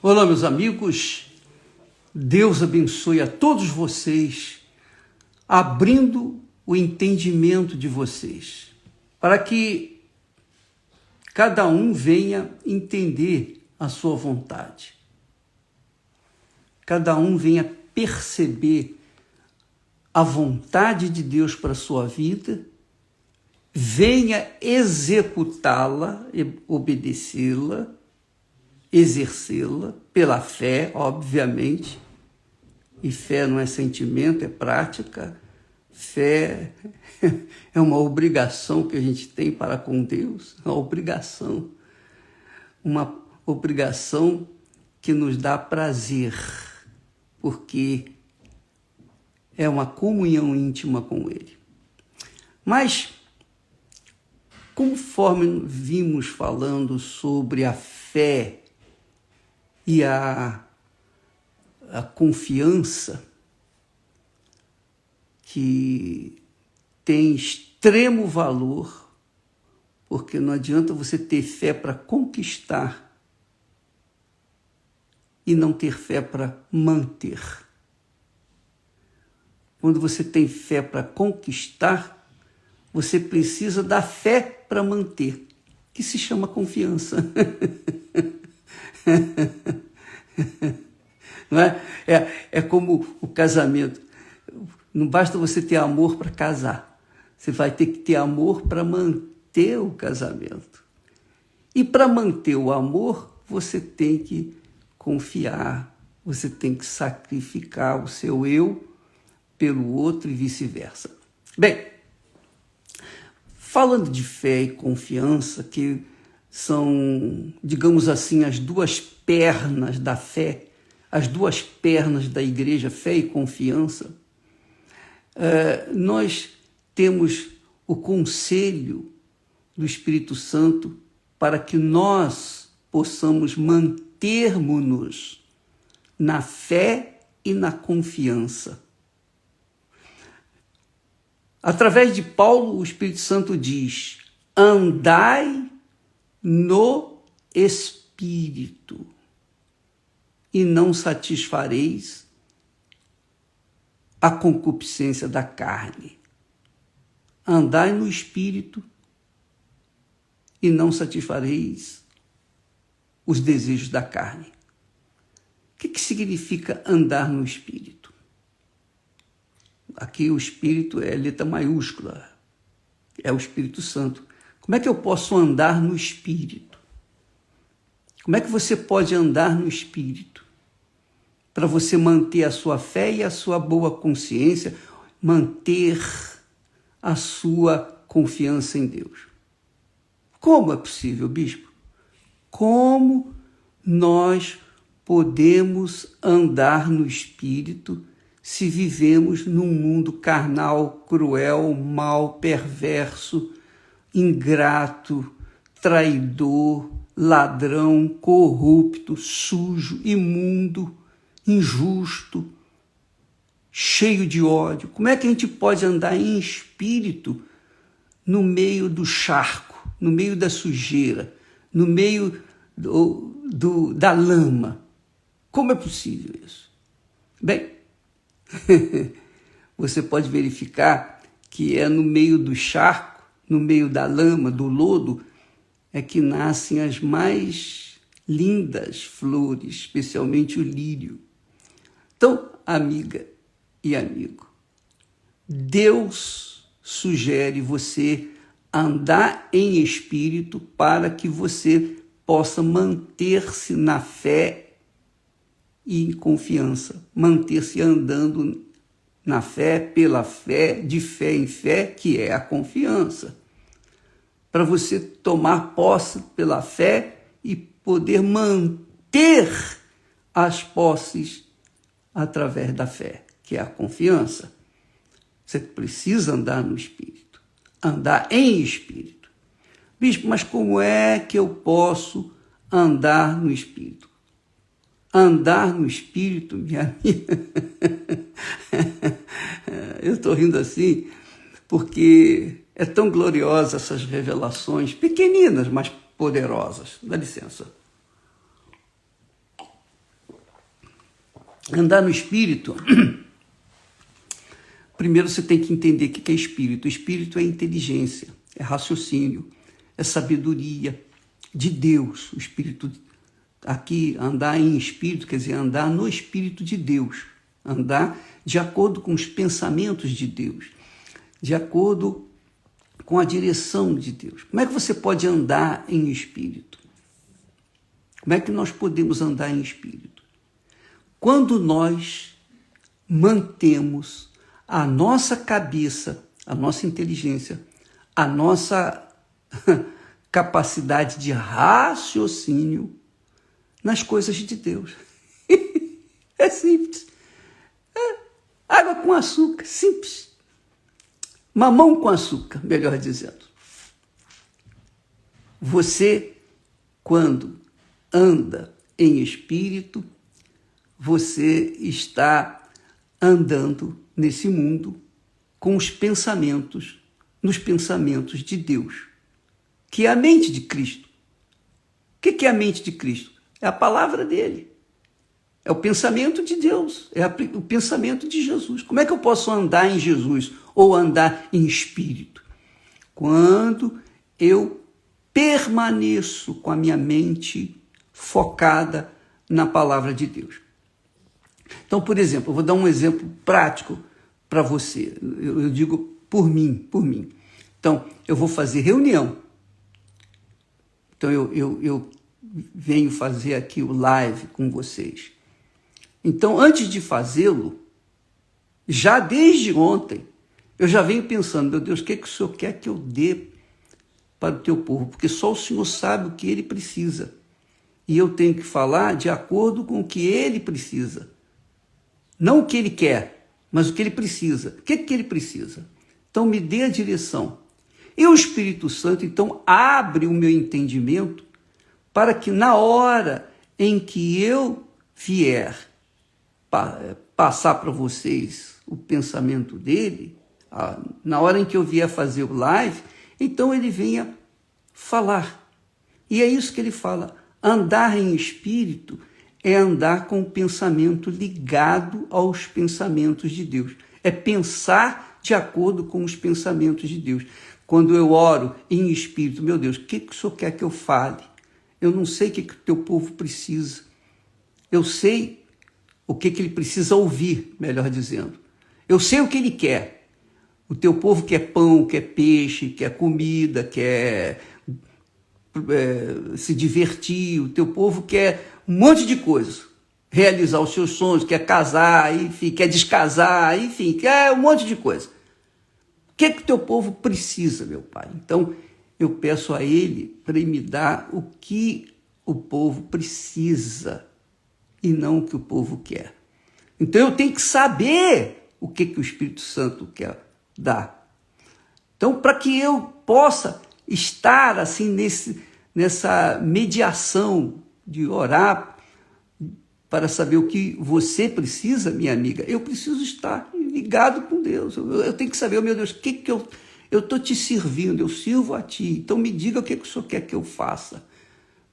Olá, meus amigos. Deus abençoe a todos vocês, abrindo o entendimento de vocês, para que cada um venha entender a sua vontade. Cada um venha perceber a vontade de Deus para a sua vida, venha executá-la, obedecê-la, exercê-la pela fé, obviamente. E fé não é sentimento, é prática. Fé é uma obrigação que a gente tem para com Deus, uma obrigação que nos dá prazer, porque é uma comunhão íntima com Ele. Mas, conforme vimos falando sobre a fé e a confiança, que tem extremo valor, porque não adianta você ter fé para conquistar e não ter fé para manter. Quando você tem fé para conquistar, você precisa da fé para manter, que se chama confiança. Não é? É como o casamento. Não basta você ter amor para casar. Você vai ter que ter amor para manter o casamento. E para manter o amor, você tem que confiar, você tem que sacrificar o seu eu pelo outro e vice-versa. Bem, falando de fé e confiança, que são, digamos assim, as duas pernas da fé, as duas pernas da igreja, fé e confiança, nós temos o conselho do Espírito Santo para que nós possamos mantermos-nos na fé e na confiança. Através de Paulo, o Espírito Santo diz: andai no Espírito e não satisfareis a concupiscência da carne. Andai no Espírito e não satisfareis os desejos da carne. O que significa andar no Espírito? Aqui o Espírito é letra maiúscula, é o Espírito Santo. Como é que eu posso andar no Espírito? Como é que você pode andar no Espírito? Para você manter a sua fé e a sua boa consciência, manter a sua confiança em Deus. Como é possível, bispo? Como nós podemos andar no Espírito se vivemos num mundo carnal, cruel, mau, perverso, ingrato, traidor, ladrão, corrupto, sujo, imundo, injusto, cheio de ódio? Como é que a gente pode andar em espírito no meio do charco, no meio da sujeira, no meio da lama? Como é possível isso? Bem, você pode verificar que é no meio do charco, no meio da lama, do lodo, é que nascem as mais lindas flores, especialmente o lírio. Então, amiga e amigo, Deus sugere você andar em espírito para que você possa manter-se na fé e em confiança, manter-se andando na fé, pela fé, de fé em fé, que é a confiança. Para você tomar posse pela fé e poder manter as posses através da fé, que é a confiança. Você precisa andar no Espírito, andar em Espírito. Bispo, mas como é que eu posso andar no Espírito? Andar no Espírito, minha amiga, eu estou rindo assim, porque é tão gloriosa essas revelações, pequeninas, mas poderosas. Dá licença. Andar no espírito, primeiro você tem que entender o que é espírito. O espírito é inteligência, é raciocínio, é sabedoria de Deus. O espírito, aqui, andar em espírito, quer dizer, andar no espírito de Deus. Andar de acordo com os pensamentos de Deus, de acordo com a direção de Deus. Como é que você pode andar em espírito? Como é que nós podemos andar em espírito? Quando nós mantemos a nossa cabeça, a nossa inteligência, a nossa capacidade de raciocínio nas coisas de Deus. É simples. Água com açúcar, simples. Mamão com açúcar, melhor dizendo. Você, quando anda em espírito, você está andando nesse mundo com os pensamentos, nos pensamentos de Deus, que é a mente de Cristo. O que é a mente de Cristo? É a palavra dele. É o pensamento de Deus, é o pensamento de Jesus. Como é que eu posso andar em Jesus ou andar em espírito? Quando eu permaneço com a minha mente focada na palavra de Deus. Então, por exemplo, eu vou dar um exemplo prático para você. Eu digo por mim. Então, eu vou fazer reunião. Então, eu venho fazer aqui o live com vocês. Então, antes de fazê-lo, já desde ontem, eu já venho pensando, meu Deus, o que o Senhor quer que eu dê para o teu povo? Porque só o Senhor sabe o que ele precisa. E eu tenho que falar de acordo com o que ele precisa. Não o que ele quer, mas o que ele precisa. O que ele precisa? Então, me dê a direção. E o Espírito Santo, então, abre o meu entendimento para que na hora em que eu vier passar para vocês o pensamento dele, na hora em que eu vier fazer o live, então ele venha falar. E é isso que ele fala. Andar em espírito é andar com o pensamento ligado aos pensamentos de Deus. É pensar de acordo com os pensamentos de Deus. Quando eu oro em espírito, meu Deus, o que o Senhor quer que eu fale? Eu não sei o que o teu povo precisa. Eu sei o que ele precisa ouvir, melhor dizendo. Eu sei o que ele quer. O teu povo quer pão, quer peixe, quer comida, quer se divertir. O teu povo quer um monte de coisa. Realizar os seus sonhos, quer casar, enfim, quer descasar, enfim, quer um monte de coisa. O que o teu povo precisa, meu Pai? Então, eu peço a ele para ele me dar o que o povo precisa e não o que o povo quer. Então eu tenho que saber o que o Espírito Santo quer dar. Então, para que eu possa estar assim nessa mediação de orar para saber o que você precisa, minha amiga, eu preciso estar ligado com Deus. Eu tenho que saber, oh, meu Deus, o que eu estou te servindo, eu sirvo a ti. Então me diga o que o Senhor quer que eu faça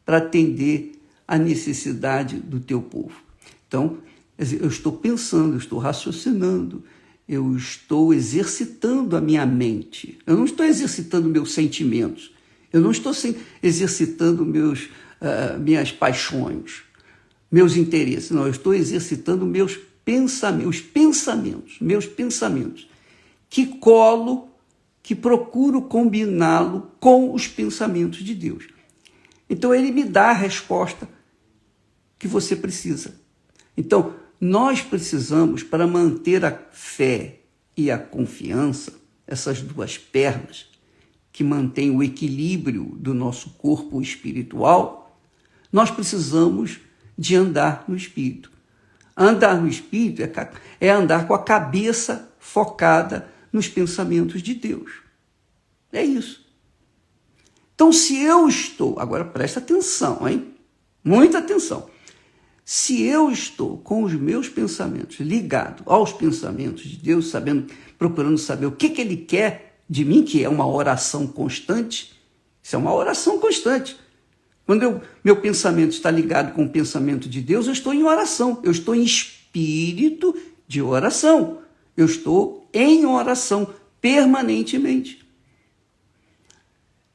para atender a necessidade do teu povo. Então, eu estou pensando, eu estou raciocinando, eu estou exercitando a minha mente. Eu não estou exercitando meus sentimentos. Eu não estou exercitando minhas paixões, meus interesses. Não, eu estou exercitando meus pensamentos, que procuro combiná-lo com os pensamentos de Deus. Então, ele me dá a resposta que você precisa. Então, nós precisamos, para manter a fé e a confiança, essas duas pernas que mantêm o equilíbrio do nosso corpo espiritual, nós precisamos de andar no Espírito. Andar no Espírito é andar com a cabeça focada nos pensamentos de Deus. É isso. Então, se eu estou... Agora, presta atenção, hein? Muita atenção. Se eu estou com os meus pensamentos ligados aos pensamentos de Deus, procurando saber o que ele quer de mim, que é uma oração constante, isso é uma oração constante. Quando meu pensamento está ligado com o pensamento de Deus, eu estou em oração, eu estou em espírito espírito de oração. Eu estou em oração permanentemente.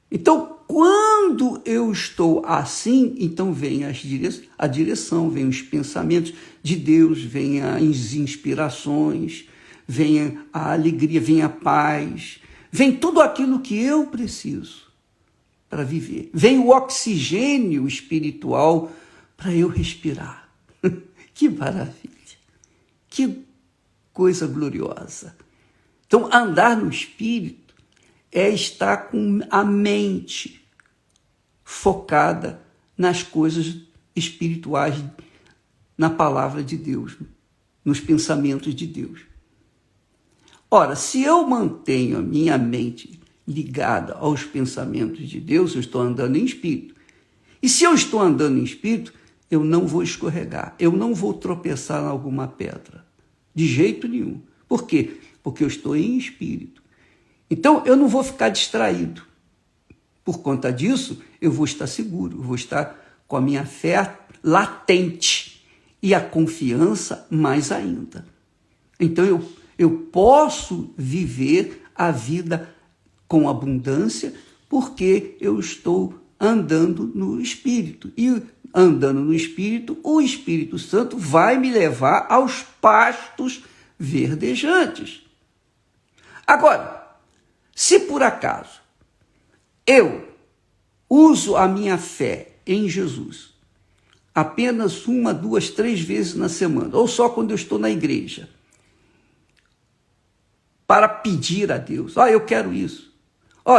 Então, quando eu estou assim, então vem a direção, vem os pensamentos de Deus, vem as inspirações, vem a alegria, vem a paz, vem tudo aquilo que eu preciso para viver. Vem o oxigênio espiritual para eu respirar. Que maravilha! Que coisa gloriosa! Então, andar no Espírito é estar com a mente focada nas coisas espirituais, na palavra de Deus, nos pensamentos de Deus. Ora, se eu mantenho a minha mente ligada aos pensamentos de Deus, eu estou andando em Espírito. E se eu estou andando em Espírito, eu não vou escorregar, eu não vou tropeçar em alguma pedra, de jeito nenhum. Por quê? Porque eu estou em Espírito. Então, eu não vou ficar distraído. Por conta disso, eu vou estar seguro, eu vou estar com a minha fé latente e a confiança mais ainda. Então, eu posso viver a vida com abundância porque eu estou andando no Espírito. E andando no Espírito, o Espírito Santo vai me levar aos pastos verdejantes. Agora, se por acaso eu uso a minha fé em Jesus apenas 1, 2, 3 vezes na semana, ou só quando eu estou na igreja, para pedir a Deus, eu quero isso,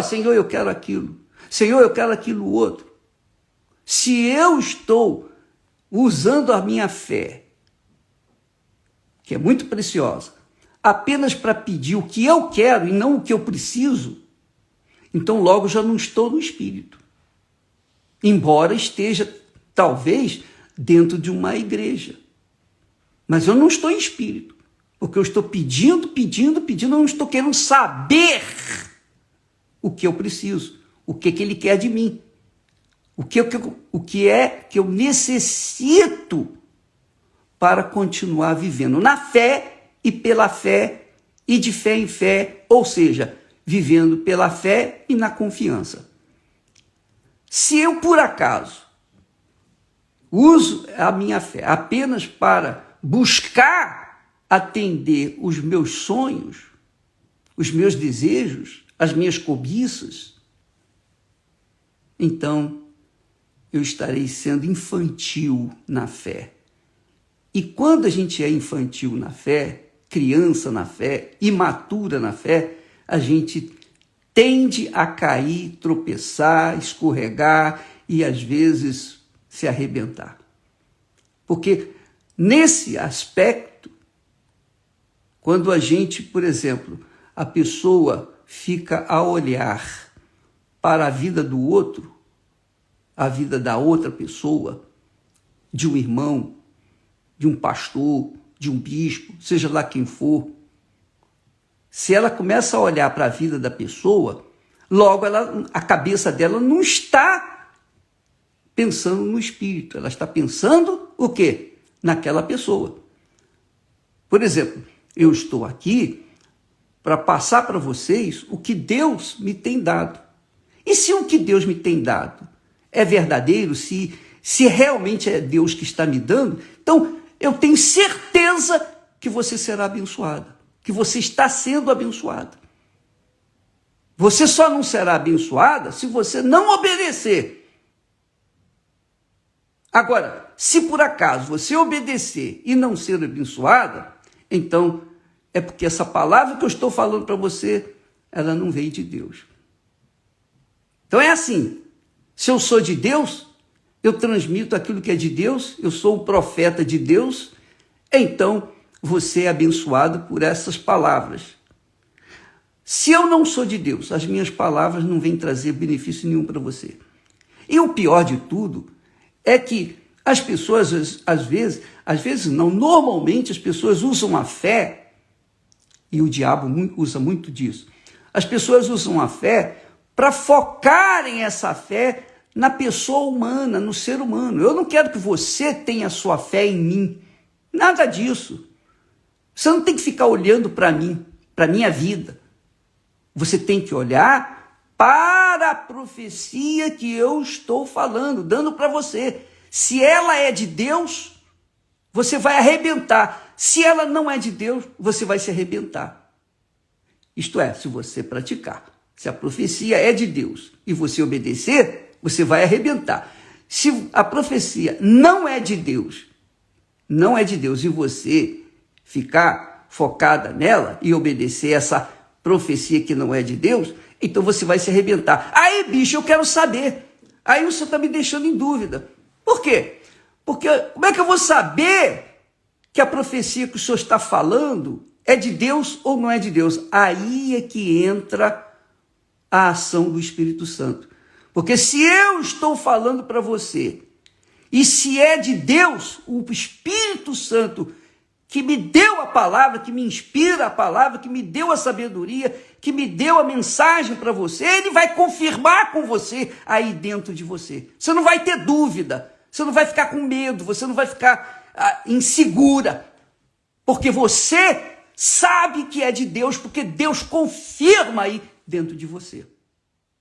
Senhor, eu quero aquilo, Senhor, eu quero aquilo outro. Se eu estou usando a minha fé, que é muito preciosa, apenas para pedir o que eu quero e não o que eu preciso, então logo já não estou no Espírito. Embora esteja, talvez, dentro de uma igreja. Mas eu não estou em Espírito, porque eu estou pedindo, eu não estou querendo saber o que eu preciso, o que Ele quer de mim, o que é que eu necessito para continuar vivendo na fé e pela fé e de fé em fé, ou seja, vivendo pela fé e na confiança. Se eu, por acaso, uso a minha fé apenas para buscar atender os meus sonhos, os meus desejos, as minhas cobiças, então eu estarei sendo infantil na fé. E quando a gente é infantil na fé, criança na fé, imatura na fé, a gente tende a cair, tropeçar, escorregar e, às vezes, se arrebentar. Porque, nesse aspecto, quando a gente, por exemplo, a pessoa fica a olhar para a vida do outro, a vida da outra pessoa, de um irmão, de um pastor, de um bispo, seja lá quem for, se ela começa a olhar para a vida da pessoa, logo a cabeça dela não está pensando no Espírito, ela está pensando o quê? Naquela pessoa. Por exemplo, eu estou aqui para passar para vocês o que Deus me tem dado. E se o que Deus me tem dado é verdadeiro, se realmente é Deus que está me dando, então eu tenho certeza que você será abençoada, que você está sendo abençoada. Você só não será abençoada se você não obedecer. Agora, se por acaso você obedecer e não ser abençoada, então é porque essa palavra que eu estou falando para você, ela não veio de Deus. Então é assim, se eu sou de Deus, eu transmito aquilo que é de Deus, eu sou o profeta de Deus, então você é abençoado por essas palavras. Se eu não sou de Deus, as minhas palavras não vêm trazer benefício nenhum para você. E o pior de tudo é que as pessoas, às vezes não, normalmente as pessoas usam a fé, e o diabo usa muito disso, as pessoas usam a fé para focarem essa fé na pessoa humana, no ser humano. Eu não quero que você tenha a sua fé em mim. Nada disso. Você não tem que ficar olhando para mim, para a minha vida. Você tem que olhar para a profecia que eu estou falando, dando para você. Se ela é de Deus, você vai arrebentar. Se ela não é de Deus, você vai se arrebentar. Isto é, se você praticar. Se a profecia é de Deus e você obedecer, você vai arrebentar. Se a profecia não é de Deus, e você ficar focada nela e obedecer essa profecia que não é de Deus, então você vai se arrebentar. Aí, bicho, eu quero saber. Aí o senhor está me deixando em dúvida. Por quê? Porque como é que eu vou saber que a profecia que o senhor está falando é de Deus ou não é de Deus? Aí é que entra a ação do Espírito Santo. Porque se eu estou falando para você, e se é de Deus, o Espírito Santo, que me deu a palavra, que me inspira a palavra, que me deu a sabedoria, que me deu a mensagem para você, ele vai confirmar com você aí dentro de você. Você não vai ter dúvida, você não vai ficar com medo, você não vai ficar insegura, porque você sabe que é de Deus, porque Deus confirma aí dentro de você.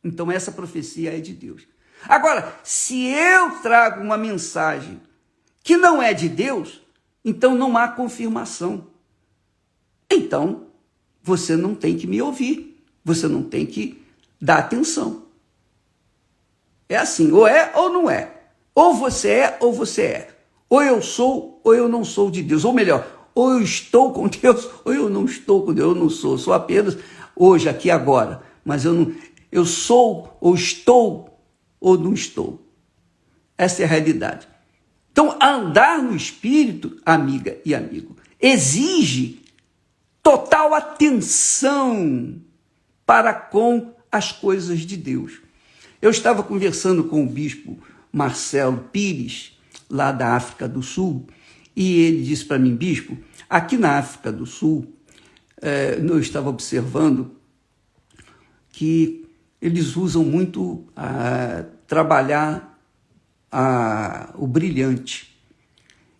Então essa profecia é de Deus. Agora, se eu trago uma mensagem que não é de Deus, então não há confirmação. Então, você não tem que me ouvir, você não tem que dar atenção. É assim, ou é ou não é. Ou você é ou você é. Ou eu sou ou eu não sou de Deus. Ou melhor, ou eu estou com Deus ou eu não estou com Deus. Eu não sou, sou apenas hoje, aqui, agora. Mas eu sou ou estou ou não estou. Essa é a realidade. Então, andar no Espírito, amiga e amigo, exige total atenção para com as coisas de Deus. Eu estava conversando com o bispo Marcelo Pires, lá da África do Sul, e ele disse para mim, bispo, aqui na África do Sul, eu estava observando que eles usam muito trabalhar o brilhante.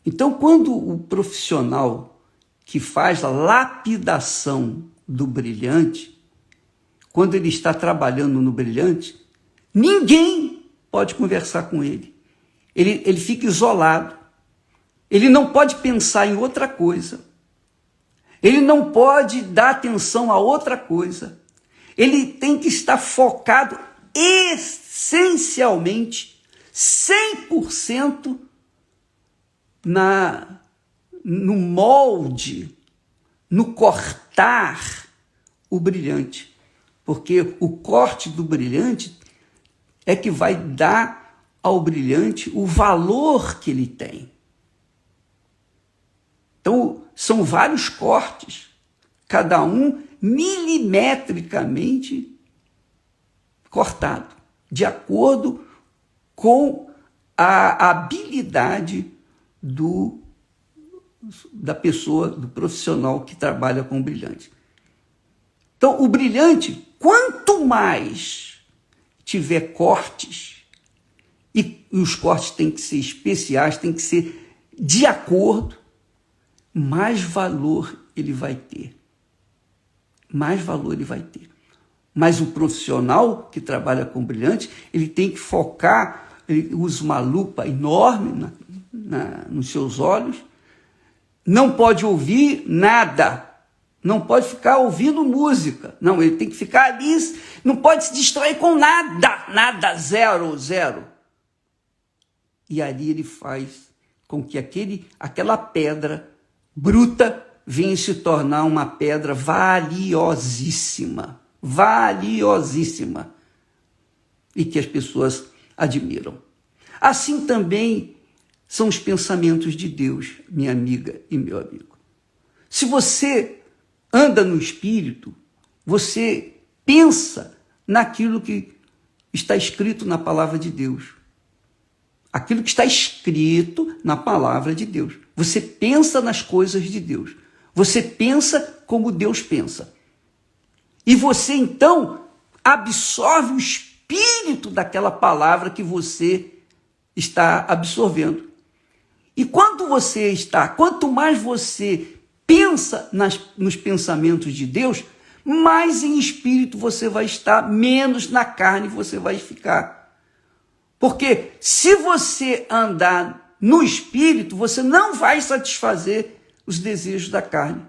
Então, quando o profissional que faz a lapidação do brilhante, quando ele está trabalhando no brilhante, ninguém pode conversar com ele. Ele fica isolado. Ele não pode pensar em outra coisa. Ele não pode dar atenção a outra coisa. Ele tem que estar focado essencialmente, 100% no molde, no cortar o brilhante. Porque o corte do brilhante é que vai dar ao brilhante o valor que ele tem. Então, são vários cortes, cada um milimetricamente cortado, de acordo com a habilidade da pessoa, do profissional que trabalha com o brilhante. Então, o brilhante, quanto mais tiver cortes, e os cortes têm que ser especiais, têm que ser de acordo, mais valor ele vai ter. Mais valor ele vai ter. Mas o profissional que trabalha com brilhante, ele tem que focar, ele usa uma lupa enorme nos seus olhos, não pode ouvir nada, não pode ficar ouvindo música, não, ele tem que ficar ali, não pode se distrair com nada, zero. E ali ele faz com que aquela pedra bruta venha se tornar uma pedra valiosíssima, e que as pessoas admiram. Assim também são os pensamentos de Deus, minha amiga e meu amigo. Se você anda no Espírito, você pensa naquilo que está escrito na palavra de Deus. Aquilo que está escrito na palavra de Deus. Você pensa nas coisas de Deus. Você pensa como Deus pensa. E você, então, absorve o espírito daquela palavra que você está absorvendo. E quando quanto mais você pensa nos pensamentos de Deus, mais em espírito você vai estar, menos na carne você vai ficar. Porque se você andar no espírito, você não vai satisfazer os desejos da carne.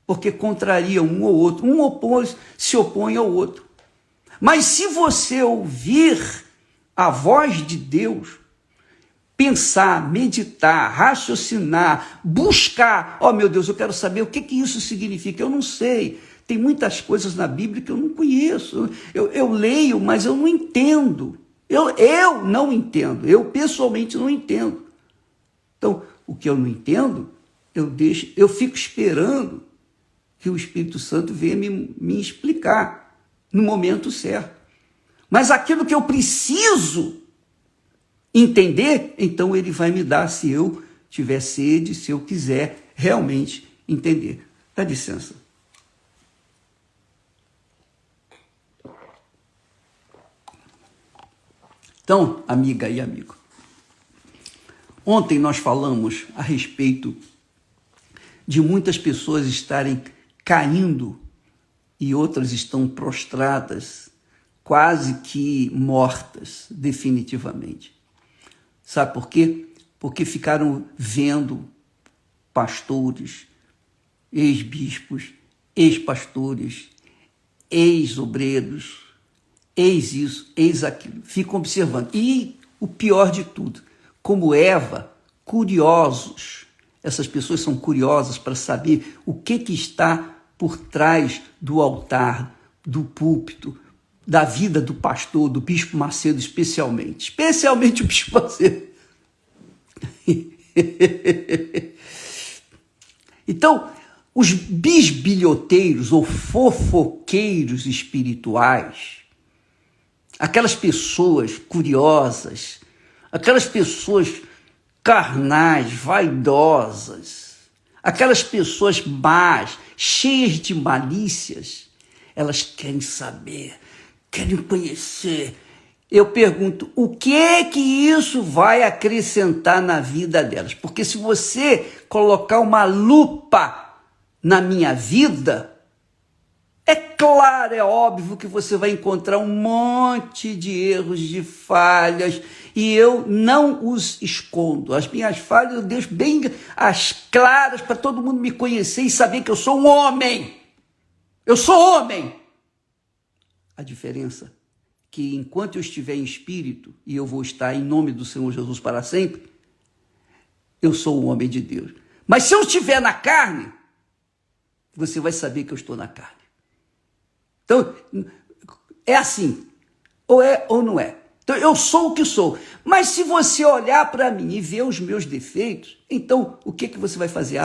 Porque contraria um ou outro, se opõe ao outro. Mas se você ouvir a voz de Deus, pensar, meditar, raciocinar, buscar, meu Deus, eu quero saber o que isso significa, eu não sei. Tem muitas coisas na Bíblia que eu não conheço. Eu leio, mas eu não entendo. Eu não entendo. Eu pessoalmente não entendo. Então, o que eu não entendo, eu fico esperando que o Espírito Santo venha me explicar no momento certo. Mas aquilo que eu preciso entender, então ele vai me dar se eu tiver sede, se eu quiser realmente entender. Dá licença. Então, amiga e amigo, ontem nós falamos a respeito de muitas pessoas estarem caindo e outras estão prostradas, quase que mortas definitivamente. Sabe por quê? Porque ficaram vendo pastores, ex-bispos, ex-pastores, ex-obreiros, eis isso, eis aquilo, ficam observando. E o pior de tudo, como Eva, curiosos. Essas pessoas são curiosas para saber o que está por trás do altar, do púlpito, da vida do pastor, do bispo Macedo especialmente o bispo Macedo. Então, os bisbilhoteiros ou fofoqueiros espirituais, aquelas pessoas curiosas, aquelas pessoas carnais, vaidosas, aquelas pessoas más, cheias de malícias, elas querem saber, querem conhecer. Eu pergunto, o que é que isso vai acrescentar na vida delas? Porque se você colocar uma lupa na minha vida, é claro, é óbvio que você vai encontrar um monte de erros, de falhas, e eu não os escondo. As minhas falhas eu deixo bem as claras para todo mundo me conhecer e saber que eu sou um homem. Eu sou homem. A diferença é que enquanto eu estiver em espírito, e eu vou estar em nome do Senhor Jesus para sempre, eu sou um homem de Deus. Mas se eu estiver na carne, você vai saber que eu estou na carne. Então, é assim, ou é ou não é. Então, eu sou o que sou. Mas se você olhar para mim e ver os meus defeitos, então, o que você vai fazer?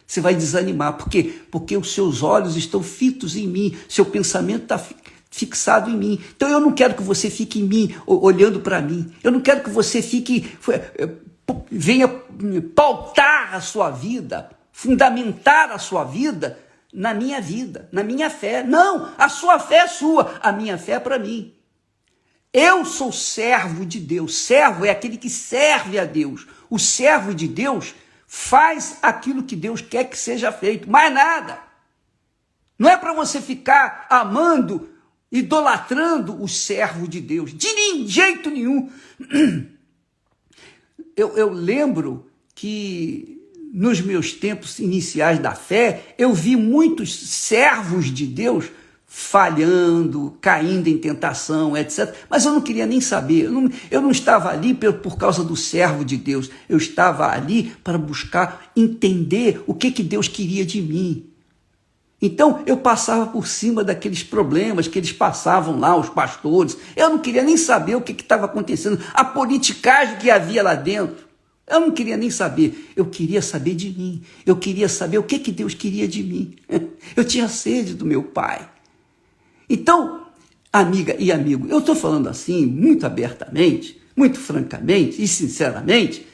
Você vai desanimar. Por quê? Porque os seus olhos estão fitos em mim, seu pensamento está fixado em mim. Então, eu não quero que você fique em mim, olhando para mim. Eu não quero que você venha pautar a sua vida, fundamentar a sua vida na minha fé. Não, a sua fé é sua, a minha fé é para mim. Eu sou servo de Deus. Servo é aquele que serve a Deus. O servo de Deus faz aquilo que Deus quer que seja feito, mais nada. Não é para você ficar amando, idolatrando o servo de Deus, de jeito nenhum. Eu lembro que nos meus tempos iniciais da fé, eu vi muitos servos de Deus falhando, caindo em tentação, etc. Mas eu não queria nem saber, eu não estava ali por causa do servo de Deus, eu estava ali para buscar entender o que Deus queria de mim. Então, eu passava por cima daqueles problemas que eles passavam lá, os pastores. Eu não queria nem saber o que estava acontecendo, a politicagem que havia lá dentro. Eu não queria nem saber, eu queria saber de mim. Eu queria saber o que Deus queria de mim. Eu tinha sede do meu Pai. Então, amiga e amigo, eu estou falando assim, muito abertamente, muito francamente e sinceramente,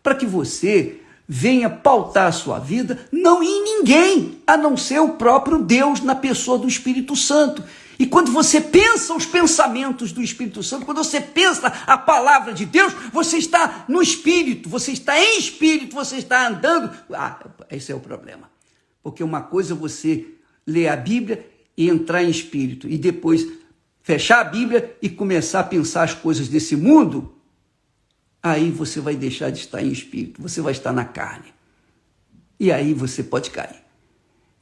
para que você venha pautar a sua vida não em ninguém, a não ser o próprio Deus na pessoa do Espírito Santo. E quando você pensa os pensamentos do Espírito Santo, quando você pensa a palavra de Deus, você está no Espírito, você está em Espírito, você está andando. Esse é o problema. Porque uma coisa é você ler a Bíblia e entrar em Espírito, e depois fechar a Bíblia e começar a pensar as coisas desse mundo, aí você vai deixar de estar em Espírito, você vai estar na carne. E aí você pode cair.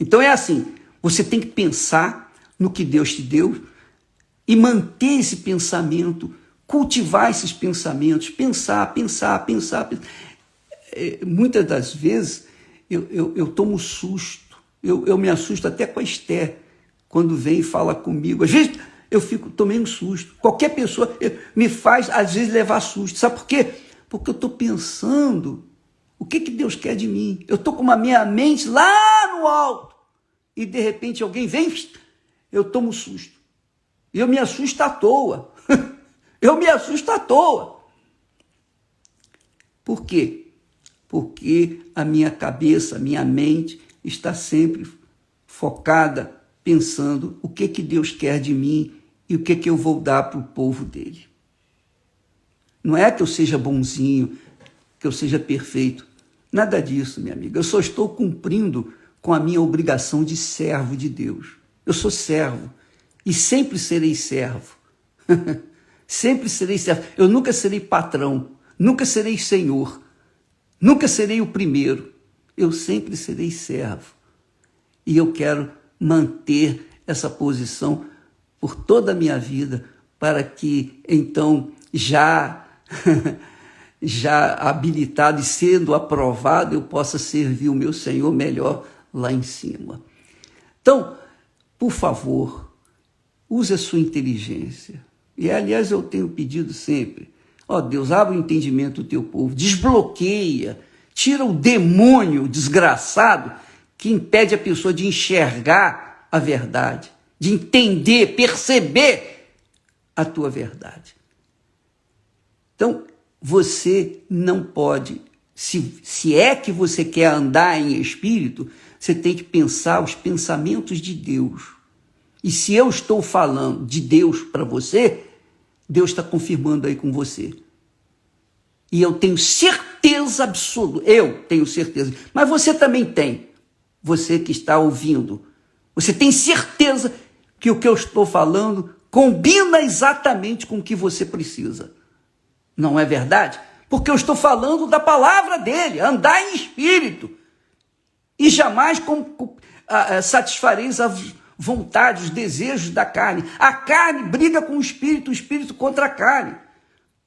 Então é assim, você tem que pensar no que Deus te deu e manter esse pensamento, cultivar esses pensamentos, pensar. Muitas das vezes eu tomo susto, eu me assusto até com a Esther, quando vem e fala comigo. Às vezes eu tomei um susto. Qualquer pessoa me faz, às vezes, levar susto. Sabe por quê? Porque eu estou pensando o que Deus quer de mim. Eu estou com a minha mente lá no alto e, de repente, alguém vem, eu tomo susto. E eu me assusto à toa. Eu me assusto à toa. Por quê? Porque a minha cabeça, a minha mente está sempre focada, pensando o que Deus quer de mim e o que eu vou dar para o povo dele. Não é que eu seja bonzinho, que eu seja perfeito. Nada disso, minha amiga. Eu só estou cumprindo com a minha obrigação de servo de Deus. Eu sou servo e sempre serei servo. Sempre serei servo. Eu nunca serei patrão, nunca serei senhor, nunca serei o primeiro. Eu sempre serei servo. E eu quero manter essa posição por toda a minha vida, para que, então, já habilitado e sendo aprovado, eu possa servir o meu Senhor melhor lá em cima. Então, por favor, use a sua inteligência. E, aliás, eu tenho pedido sempre, Deus, abre o entendimento do teu povo, desbloqueia, tira o demônio desgraçado que impede a pessoa de enxergar a verdade, de entender, perceber a tua verdade. Então, você não pode, se é que você quer andar em espírito, você tem que pensar os pensamentos de Deus. E se eu estou falando de Deus para você, Deus está confirmando aí com você. E eu tenho certeza absoluta, eu tenho certeza, mas você também tem, você que está ouvindo, você tem certeza que o que eu estou falando combina exatamente com o que você precisa. Não é verdade? Porque eu estou falando da palavra dele, andar em espírito. E jamais satisfareis a vontade, os desejos da carne. A carne briga com o espírito contra a carne.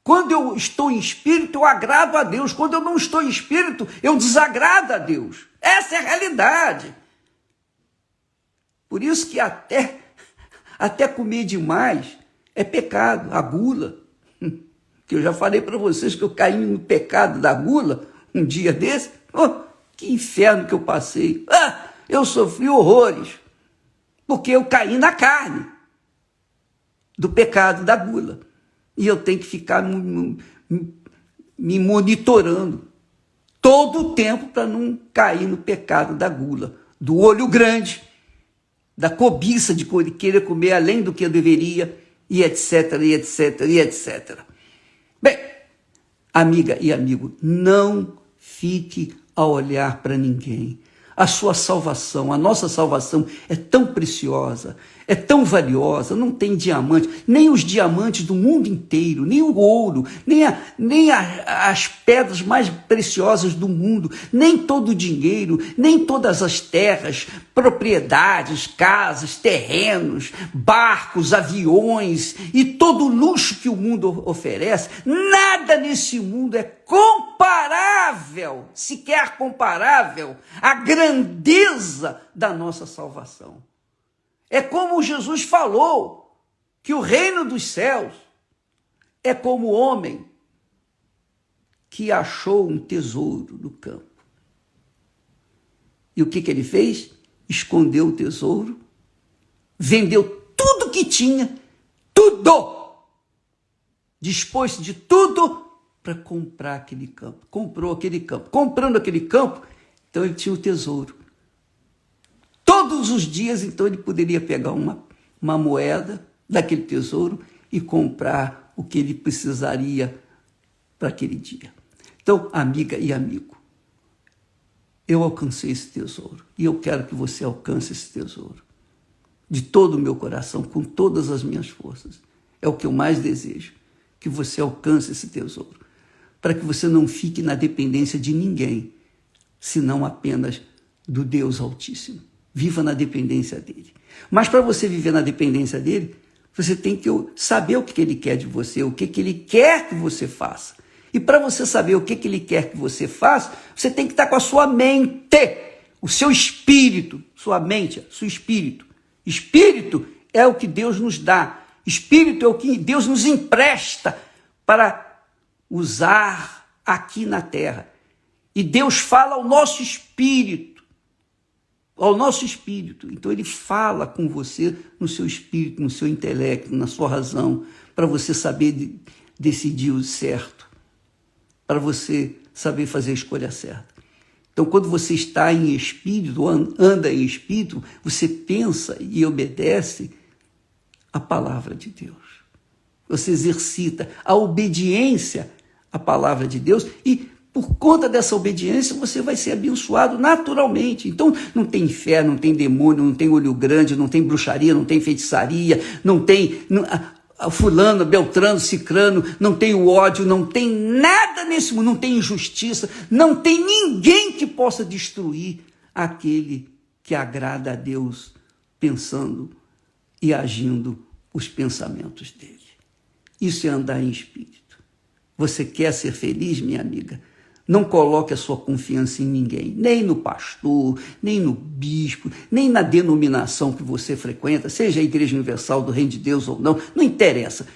Quando eu estou em espírito, eu agrado a Deus. Quando eu não estou em espírito, eu desagrado a Deus. Essa é a realidade. Por isso que até comer demais é pecado, a gula. Que eu já falei para vocês que eu caí no pecado da gula um dia desse. Que inferno que eu passei. Eu sofri horrores. Porque eu caí na carne do pecado da gula. E eu tenho que ficar me monitorando todo o tempo para não cair no pecado da gula, do olho grande, da cobiça de querer comer além do que eu deveria, e etc, e etc, e etc. Bem, amiga e amigo, não fique a olhar para ninguém. A sua salvação, a nossa salvação é tão preciosa, é tão valiosa, não tem diamante, nem os diamantes do mundo inteiro, nem o ouro, nem as pedras mais preciosas do mundo, nem todo o dinheiro, nem todas as terras, propriedades, casas, terrenos, barcos, aviões e todo o luxo que o mundo oferece, nada nesse mundo é comparável, sequer comparável, à grandeza da nossa salvação. É como Jesus falou, que o reino dos céus é como o homem que achou um tesouro no campo. E o que ele fez? Escondeu o tesouro, vendeu tudo que tinha, tudo, dispôs de tudo para comprar aquele campo. Comprou aquele campo. Comprando aquele campo, então ele tinha o tesouro. Todos os dias, então, ele poderia pegar uma uma moeda daquele tesouro e comprar o que ele precisaria para aquele dia. Então, amiga e amigo, eu alcancei esse tesouro e eu quero que você alcance esse tesouro de todo o meu coração, com todas as minhas forças. É o que eu mais desejo, que você alcance esse tesouro, para que você não fique na dependência de ninguém, senão apenas do Deus Altíssimo. Viva na dependência dele. Mas para você viver na dependência dele, você tem que saber o que ele quer de você, o que ele quer que você faça. E para você saber o que ele quer que você faça, você tem que estar com a sua mente, o seu espírito, sua mente, seu espírito. Espírito é o que Deus nos dá. Espírito é o que Deus nos empresta para usar aqui na terra. E Deus fala ao nosso espírito. Ao nosso espírito. Então ele fala com você no seu espírito, no seu intelecto, na sua razão, para você saber decidir o certo, para você saber fazer a escolha certa. Então, quando você está em espírito, anda em espírito, você pensa e obedece a palavra de Deus. Você exercita a obediência à palavra de Deus e, por conta dessa obediência, você vai ser abençoado naturalmente. Então, não tem inferno, não tem demônio, não tem olho grande, não tem bruxaria, não tem feitiçaria, não tem fulano, beltrano, cicrano, não tem o ódio, não tem nada nesse mundo, não tem injustiça, não tem ninguém que possa destruir aquele que agrada a Deus pensando e agindo os pensamentos dele. Isso é andar em espírito. Você quer ser feliz, minha amiga? Não coloque a sua confiança em ninguém, nem no pastor, nem no bispo, nem na denominação que você frequenta, seja a Igreja Universal do Reino de Deus ou não interessa.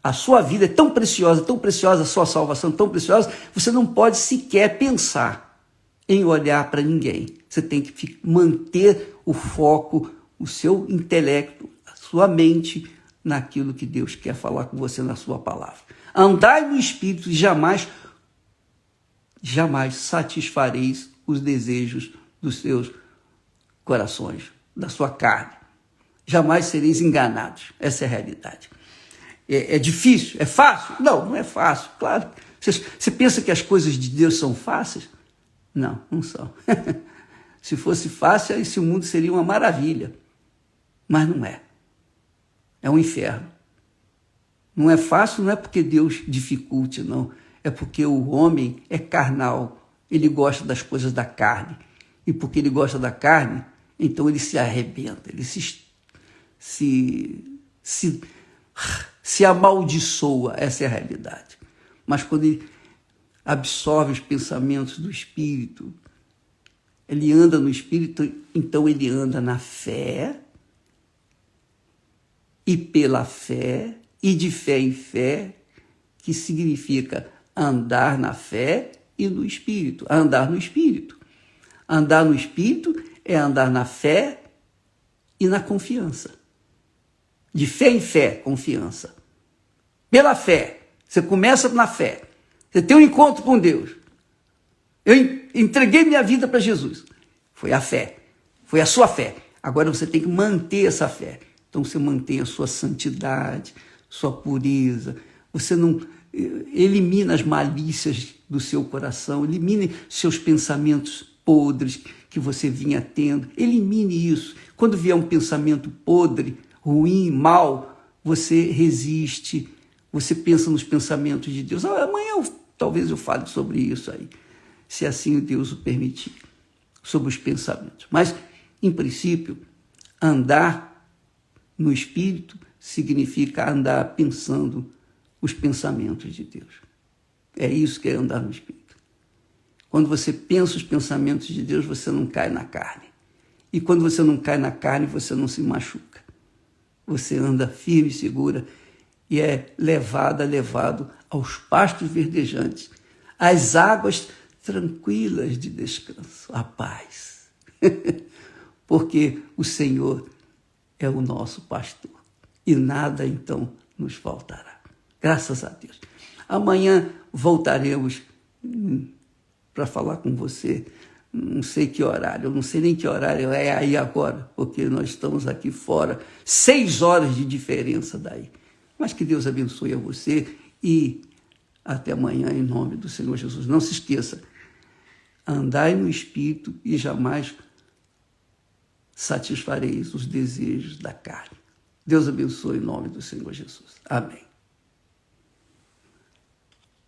A sua vida é tão preciosa, a sua salvação tão preciosa, você não pode sequer pensar em olhar para ninguém. Você tem que manter o foco, o seu intelecto, a sua mente naquilo que Deus quer falar com você na sua palavra. Andai no Espírito e jamais satisfareis os desejos dos seus corações, da sua carne. Jamais sereis enganados. Essa é a realidade. É difícil? É fácil? Não é fácil, claro. Você pensa que as coisas de Deus são fáceis? Não, não são. Se fosse fácil, esse mundo seria uma maravilha. Mas não é. É um inferno. Não é fácil, não é porque Deus dificulte, não. É porque o homem é carnal. Ele gosta das coisas da carne. E porque ele gosta da carne, então ele se arrebenta, ele se amaldiçoa. Essa é a realidade. Mas quando ele absorve os pensamentos do Espírito, ele anda no Espírito, então ele anda na fé, e pela fé, e de fé em fé, que significa andar na fé e no Espírito. Andar no Espírito. Andar no Espírito é andar na fé e na confiança. De fé em fé, confiança. Pela fé. Você começa na fé. Você tem um encontro com Deus. Eu entreguei minha vida para Jesus. Foi a fé. Foi a sua fé. Agora você tem que manter essa fé. Então você mantém a sua santidade, sua pureza. Você não elimina as malícias do seu coração, elimine seus pensamentos podres que você vinha tendo. Elimine isso. Quando vier um pensamento podre, ruim, mal, você resiste. Você pensa nos pensamentos de Deus. Amanhã talvez eu fale sobre isso aí, se assim Deus o permitir, sobre os pensamentos. Mas, em princípio, andar no Espírito significa andar pensando os pensamentos de Deus. É isso que é andar no Espírito. Quando você pensa os pensamentos de Deus, você não cai na carne. E quando você não cai na carne, você não se machuca. Você anda firme e segura e é levado aos pastos verdejantes, às águas tranquilas de descanso, a paz. Porque o Senhor é o nosso pastor e nada então nos faltará. Graças a Deus. Amanhã voltaremos para falar com você não sei que horário, eu não sei nem que horário é aí agora, porque nós estamos aqui fora, 6 horas de diferença daí. Mas que Deus abençoe a você e até amanhã, em nome do Senhor Jesus. Não se esqueça, andai no Espírito e jamais satisfareis os desejos da carne. Deus abençoe em nome do Senhor Jesus. Amém.